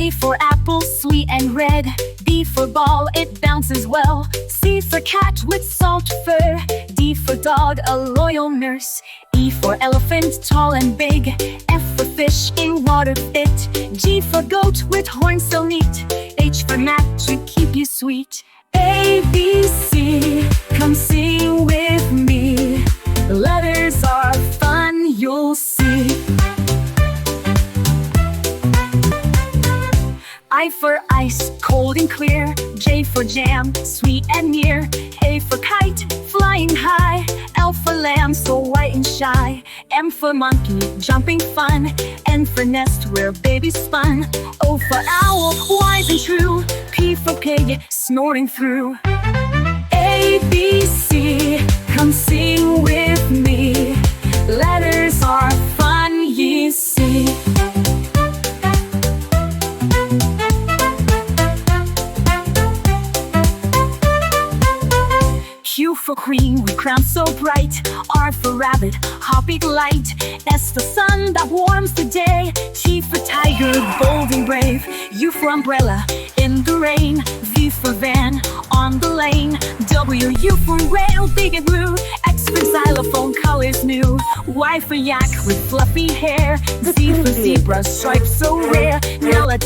A for apple, sweet and red. B for ball, it bounces well. C for cat with soft fur. D for dog, a loyal nurse. E for elephant, tall and big. F for fish, in water fit. G for goat with horns so neat. H for mat, to keep you sweet. A, B, C, come sing with me. The letters are fun, you'll see. I for ice, cold and clear. J for jam, sweet and near. K for kite, flying high. L for lamb, so white and shy. M for monkey, jumping fun. N for nest, where babies spun. O for owl, wise and true. P for pig, snoring through. A, B, C, come sing with me. Letters are fun, ye see. Q for queen, with crown so bright. R for rabbit, hopping light. S for sun that warms the day. T for tiger, bold and brave. U for umbrella, in the rain. V for van, on the lane. W, U for whale, big and blue. X for xylophone, colors new. Y for yak, with fluffy hair. Z for zebra, stripes so rare. Now let's